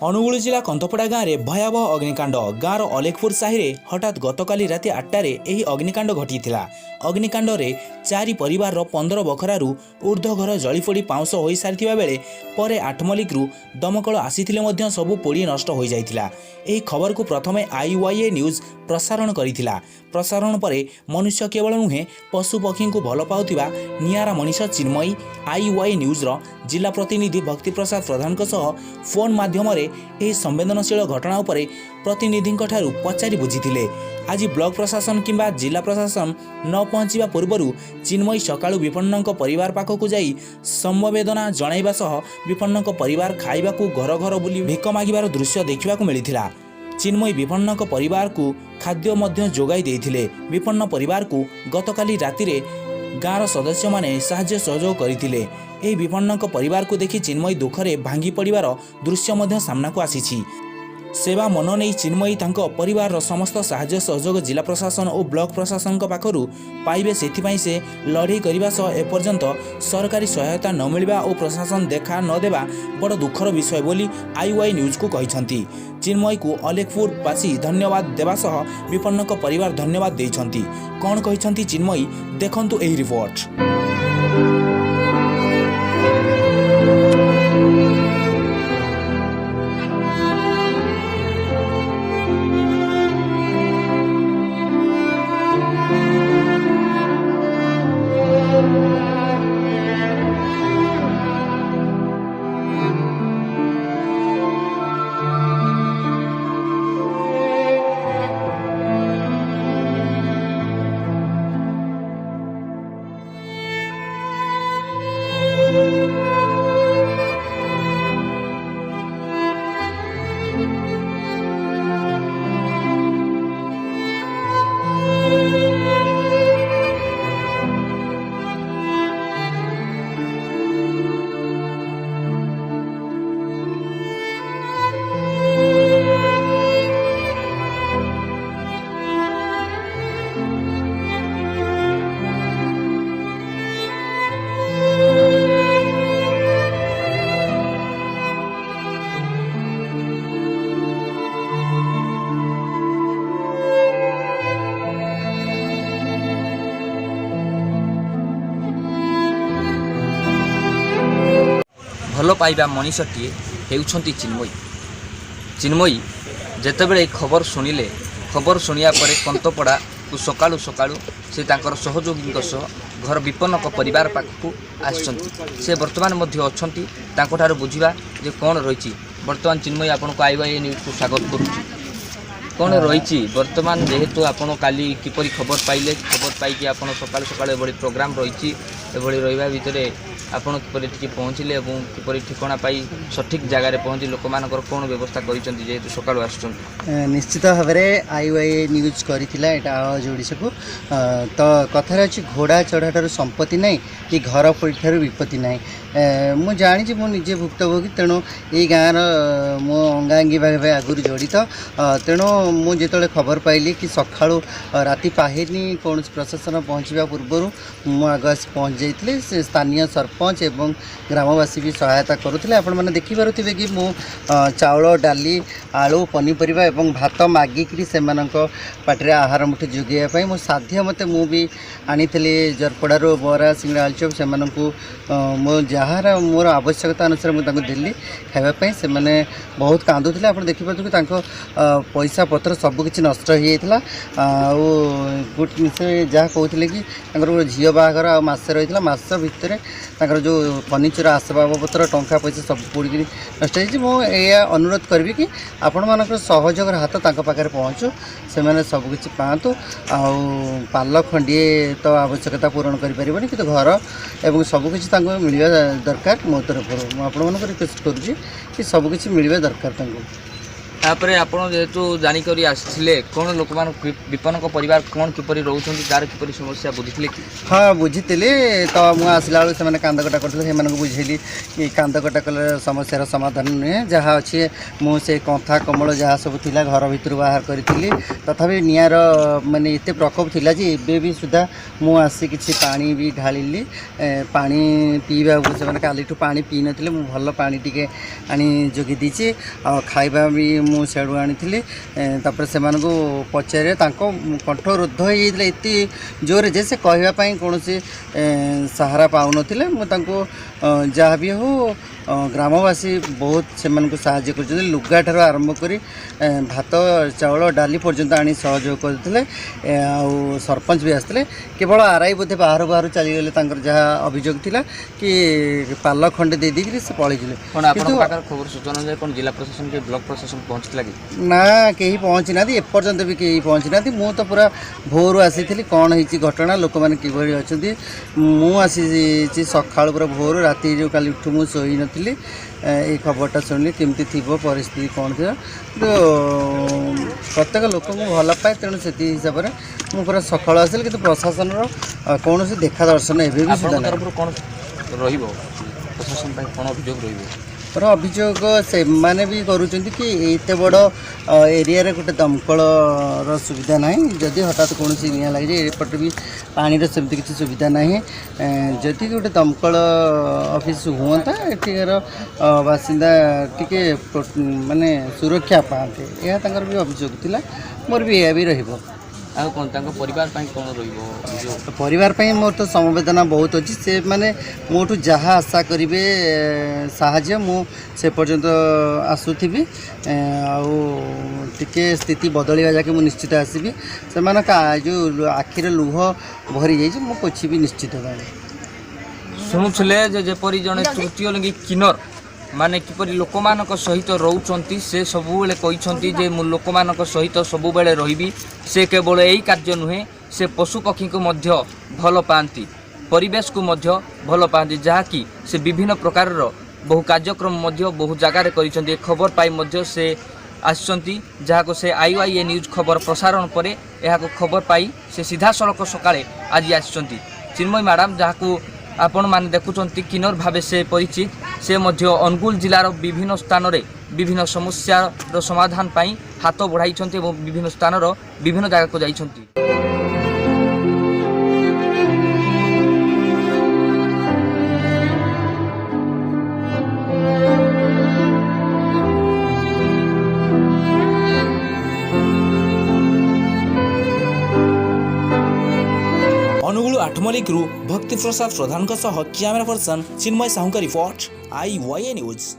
ଅନୁଗୁଳ ଜିଲ୍ଲା କନ୍ତପଡ଼ା ଗାଁରେ ଭୟାବହ ଅଗ୍ନିକାଣ୍ଡ। ଗାଁର ଅଲେଖପୁର ସାହିରେ ହଠାତ୍ ଗତକାଲି ରାତି 8ଟାରେ ଏହି ଅଗ୍ନିକାଣ୍ଡ ଘଟିଥିଲା। ଅଗ୍ନିକାଣ୍ଡରେ 4 ପରିବାରର 15 ବଖରାରୁ ଉର୍ଦ୍ଧ୍ୱ ଘର ଜଳିପୋଡ଼ି ପାଉଁଶ ହୋଇସାରିଥିବା ବେଳେ ପରେ ଆଠମଲ୍ଲିକରୁ ଦମକଳ ଆସିଥିଲେ ମଧ୍ୟ ସବୁ ପୋଡ଼ି ନଷ୍ଟ ହୋଇଯାଇଥିଲା। ଏହି ଖବରକୁ ପ୍ରଥମେ IYA ନ୍ୟୁଜ୍ ପ୍ରସାରଣ କରିଥିଲା। ପ୍ରସାରଣ ପରେ ମନୁଷ୍ୟ କେବଳ ନୁହେଁ ପଶୁପକ୍ଷୀଙ୍କୁ ଭଲ ପାଉଥିବା ନିଆରା ମଣିଷ ଚିନ୍ମୟୀ IYA ନ୍ୟୁଜ୍ର ଜିଲ୍ଲା ପ୍ରତିନିଧି ଭକ୍ତିପ୍ରସାଦ ପ୍ରଧାନଙ୍କ ସହ ଫୋନ୍ ମାଧ୍ୟମରେ ଏହି ସମ୍ବେଦନଶୀଳ ଘଟଣା ଉପରେ ପ୍ରତିନିଧିଙ୍କଠାରୁ ପଚାରି ବୁଝିଥିଲେ। ଆଜି ବ୍ଲକ ପ୍ରଶାସନ କିମ୍ବା ଜିଲ୍ଲା ପ୍ରଶାସନ ନ ପହଞ୍ଚିବା ପୂର୍ବରୁ ଚିନ୍ମୟୀ ସକାଳୁ ବିପନ୍ନଙ୍କ ପରିବାର ପାଖକୁ ଯାଇ ସମବେଦନା ଜଣାଇବା ସହ ବିପନ୍ନଙ୍କ ପରିବାର ଖାଇବାକୁ ଘର ଘର ବୁଲି ଭିକ ମାଗିବାର ଦୃଶ୍ୟ ଦେଖିବାକୁ ମିଳିଥିଲା। ଚିନ୍ମୟୀ ବିପନ୍ନଙ୍କ ପରିବାରକୁ ଖାଦ୍ୟ ମଧ୍ୟ ଯୋଗାଇ ଦେଇଥିଲେ। ବିପନ୍ନ ପରିବାରକୁ ଗତକାଲି ରାତିରେ ଗାଁର ସଦସ୍ୟମାନେ ସାହାଯ୍ୟ ସହଯୋଗ କରିଥିଲେ। ଏହି ବିପନ୍ନଙ୍କ ପରିବାରକୁ ଦେଖି ଚିନ୍ମୟୀ ଦୁଃଖରେ ଭାଙ୍ଗି ପଡ଼ିବାର ଦୃଶ୍ୟ ମଧ୍ୟ ସାମ୍ନାକୁ ଆସିଛି। ସେବା ମନ ନେଇ ଚିନ୍ମୟୀ ତାଙ୍କ ପରିବାରର ସମସ୍ତ ସାହାଯ୍ୟ ସହଯୋଗ ଜିଲ୍ଲା ପ୍ରଶାସନ ଓ ବ୍ଲକ ପ୍ରଶାସନଙ୍କ ପାଖରୁ ପାଇବେ, ସେଥିପାଇଁ ସେ ଲଢ଼େଇ କରିବା ସହ ଏପର୍ଯ୍ୟନ୍ତ ସରକାରୀ ସହାୟତା ନ ମିଳିବା ଓ ପ୍ରଶାସନ ଦେଖା ନ ଦେବା ବଡ଼ ଦୁଃଖର ବିଷୟ ବୋଲି IYA ନ୍ୟୁଜ୍କୁ କହିଛନ୍ତି। ଚିନ୍ମୟୀକୁ ଅଲେଖପୁରବାସୀ ଧନ୍ୟବାଦ ଦେବା ସହ ବିପନ୍ନଙ୍କ ପରିବାର ଧନ୍ୟବାଦ ଦେଇଛନ୍ତି। କ'ଣ କହିଛନ୍ତି ଚିନ୍ମୟୀ, ଦେଖନ୍ତୁ ଏହି ରିପୋର୍ଟ। ଭଲ ପାଇବା ମଣିଷଟିଏ ହେଉଛନ୍ତି ଚିନ୍ମୟୀ। ଚିନ୍ମୟୀ ଯେତେବେଳେ ଖବର ଶୁଣିଲେ, ଖବର ଶୁଣିବା ପରେ କନ୍ତପଡ଼ାକୁ ସକାଳୁ ସକାଳୁ ସେ ତାଙ୍କର ସହଯୋଗୀଙ୍କ ସହ ଘର ବିପନ୍ନଙ୍କ ପରିବାର ପାଖକୁ ଆସିଛନ୍ତି। ସେ ବର୍ତ୍ତମାନ ମଧ୍ୟ ଅଛନ୍ତି, ତାଙ୍କଠାରୁ ବୁଝିବା ଯେ କ'ଣ ରହିଛି। ବର୍ତ୍ତମାନ ଚିନ୍ମୟୀ ଆପଣଙ୍କୁ IYA ନ୍ୟୁଜ୍କୁ ସ୍ୱାଗତ କରୁଛି। କ'ଣ ରହିଛି ବର୍ତ୍ତମାନ, ଯେହେତୁ ଆପଣ କାଲି କିପରି ଖବର ପାଇଲେ, ଖବର ପାଇକି ଆପଣ ସକାଳୁ ସକାଳୁ ଏଭଳି ପ୍ରୋଗ୍ରାମ୍ ରହିଛି, ଏଭଳି ରହିବା ଭିତରେ ଆପଣ କିପରି ଟିକେ ପହଞ୍ଚିଲେ ଏବଂ କିପରି ଠିକଣା ପାଇ ସଠିକ୍ ଜାଗାରେ ପହଞ୍ଚି ଲୋକମାନଙ୍କର କ'ଣ ବ୍ୟବସ୍ଥା କରିଛନ୍ତି ଯେହେତୁ ସକାଳୁ ଆସୁଛନ୍ତି? ନିଶ୍ଚିତ ଭାବରେ IYA ନ୍ୟୁଜ୍ କରିଥିଲା ଏଇଟା ଆୱାଜ ଓଡ଼ିଶାକୁ। ତ କଥାରେ ଅଛି, ଘୋଡ଼ା ଚଢ଼ାଠାରୁ ସମ୍ପତ୍ତି ନାହିଁ କି ଘର ପୋଡ଼ିଠାରୁ ବିପତ୍ତି ନାହିଁ। ମୁଁ ଜାଣିଛି, ମୁଁ ନିଜେ ଭୁକ୍ତଭୋଗୀ, ତେଣୁ ଏଇ ଗାଁର ମୁଁ ଅଙ୍ଗାଅଙ୍ଗୀ ଭାବେ ଆଗରୁ ଜଡ଼ିତ। ତେଣୁ ମୁଁ ଯେତେବେଳେ ଖବର ପାଇଲି କି ସକାଳୁ ରାତି ପାହେନି କୌଣସି ପ୍ରଶାସନ ପହଞ୍ଚିବା ପୂର୍ବରୁ ମୁଁ ଆଗ ଆସି ପହଞ୍ଚି ଯାଇଥିଲି। ସେ ସ୍ଥାନୀୟ ସରପଞ୍ଚ ଏବଂ ଗ୍ରାମବାସୀ ବି ସହାୟତା କରୁଥିଲେ। ଆପଣମାନେ ଦେଖିପାରୁଥିବେ କି ମୁଁ ଚାଉଳ, ଡାଲି, ଆଳୁ, ପନିପରିବା ଏବଂ ଭାତ ମାଗିକିରି ସେମାନଙ୍କ ପାଟିରେ ଆହାର ମୁଠେ ଯୋଗାଇବା ପାଇଁ ମୁଁ ସାଧ୍ୟ ମତେ ମୁଁ ବି ଆଣିଥିଲି। ଜରପଡ଼ାରୁ ବରା, ସିଙ୍ଗଡ଼ା, ଆଳୁଚପ୍ ସେମାନଙ୍କୁ ମୁଁ ଯାହାର ମୋର ଆବଶ୍ୟକତା ଅନୁସାରେ ମୁଁ ତାଙ୍କୁ ଦେଲି ଖାଇବା ପାଇଁ। ସେମାନେ ବହୁତ କାନ୍ଦୁଥିଲେ। ଆପଣ ଦେଖିପାରୁଥିବେ ତାଙ୍କ ପଇସା ପତ୍ର ସବୁକିଛି ନଷ୍ଟ ହୋଇଯାଇଥିଲା। ଆଉ ସେ ଯାହା କହୁଥିଲେ କି ତାଙ୍କର ଝିଅ ବାହାଘର ଆଉ ମାସେ ରହିଥିଲା, ମାସ ଭିତରେ ତାଙ୍କର ଯେଉଁ ଫର୍ଣ୍ଣିଚର ଆସବାବପତ୍ର ଟଙ୍କା ପଇସା ସବୁ ପୋଡ଼ିକିରି ନଷ୍ଟ ହେଇଛି। ମୁଁ ଏହା ଅନୁରୋଧ କରିବି କି ଆପଣମାନଙ୍କର ସହଯୋଗର ହାତ ତାଙ୍କ ପାଖରେ ପହଞ୍ଚୁ, ସେମାନେ ସବୁକିଛି ପାଆନ୍ତୁ। ଆଉ ପାଲ ଖଣ୍ଡିଏ ତ ଆବଶ୍ୟକତା ପୂରଣ କରିପାରିବନି, କିନ୍ତୁ ଘର ଏବଂ ସବୁକିଛି ତାଙ୍କୁ ମିଳିବା ଦରକାର। ମୋ ତରଫରୁ ମୁଁ ଆପଣମାନଙ୍କୁ ରିକ୍ୱେଷ୍ଟ କରୁଛି କି ସବୁକିଛି ମିଳିବା ଦରକାର ତାଙ୍କୁ। तापर आप जेहेतु जानिकरी आसते कौन लोक विपन्न परिवार कौन किपरि रोचंती तार किपरि समस्या बुझी कि हाँ बुझी तो मुझे आसला बेलू से कांदकटा करते बुझेली कि कांदकटा कले समस्यार समाधान नुहे जहाँ अच्छे मुझे कंथा कमल जहाँ सब थिला घर भर बाहर करी तथापि निआर माने एते प्रकोप थिला जे एबे भी सुधा मु आसी किछि पानी भी ढालिली पानी पीवा से काली पानी पी नथिले मु भल पानी टिके आनी जोगी दीची आ खाइबा भी मु सेडू आनी तापर से पचारे कंठ रुद्ध हो एति जोर जे से कहवा कौन सहारा पाऊन जहाँ भी हो ग्रामवासी बहुत से साहाय्य कर लुगा ठार आरंभ कर भात चाउल डाली पर्यंत आनी सहयोग करते सरपंच भी आसते केवल आरआई बोधे बाहर बाहर चलीगले जहाँ अभियोग थिला कि पाल खंडे दे दी से पलैले खबर सूचना कौन जिला प्रशासन के ब्लॉक प्रशासन पहुँचला कि ना कहीं पहुँची ना एपर्यंत भी कहीं पहुँची ना मु तो पूरा भोर आसी कौन होती घटना लोक मैंने किभली अच्छा मुझी सका पूरा भोर राति जो काली उठू मु शोई नी ये खबरटा शुणिली केमती थी परिस्थिति कौन थी तो प्रत्येक लोक भल पाए तेणु से हिसाब से मुझे पूरा सका आसली कि प्रशासन कौन देखा दर्शन एवं भी सुधा कौन प्रशासन कौन अभियोग पर अभियोग से माने भी करुँच कि एत बड़ एरिया रे गोटे दमकल सुविधा ना जदि हठात कौन निआ लगे जाए एपटे भी पानी सेमती किसी सुविधा ना जदि गोटे दमकल ऑफिस हुआ एठिकार बासिंदा टिके माने सुरक्षा पाते यह भी अभियोग थिला मोर भी यह भी रहिबो परिवार मोर तो समवेदना बहुत अच्छी से माने मोठू जहाँ आशा करेंगे साहाय्य मु से पर्यंत आसुथी टे स्थिति बदलवा जाके मुझे निश्चित आसबि से जो आखिर लुह भरी जाइए मु पोछी निश्चित शुणुले जेपरी जड़े तृतीय लिंगी किन्नर माने किपरि लोक सहित रोचंती से सबुबले कहते जे मु लोक सहित सबुबले रही से केवल यही कार्य नुहे से पशु पक्षी को मध्य भल पाती परिवेश को मध्य भल पाती जहाँकि से विभिन्न प्रकार बहु कार्यक्रम मध्य बहु जगार कर खबर पाई मध्य से आसचंती जहाँ को से IYA न्यूज खबर प्रसारण पर यह खबर पाई से सीधा सड़क सकाळे आज आसचंती चिन्मयी मैडम जहाँ को आपण माने देखुचंती किन्नर भावे से परिचित से मध्य अनुगुल जिलार विभिन्न स्थान रे विभिन्न समस्यार समाधान पाई हाथ बढ़ाई विभिन्न स्थान विभिन्न जगह को जाइछंती। अनुगुल आठमल्लिकरू भक्ति प्रसाद प्रधान कैमरा पर्सन चिन्मय साहू का रिपोर्ट IYA न्यूज।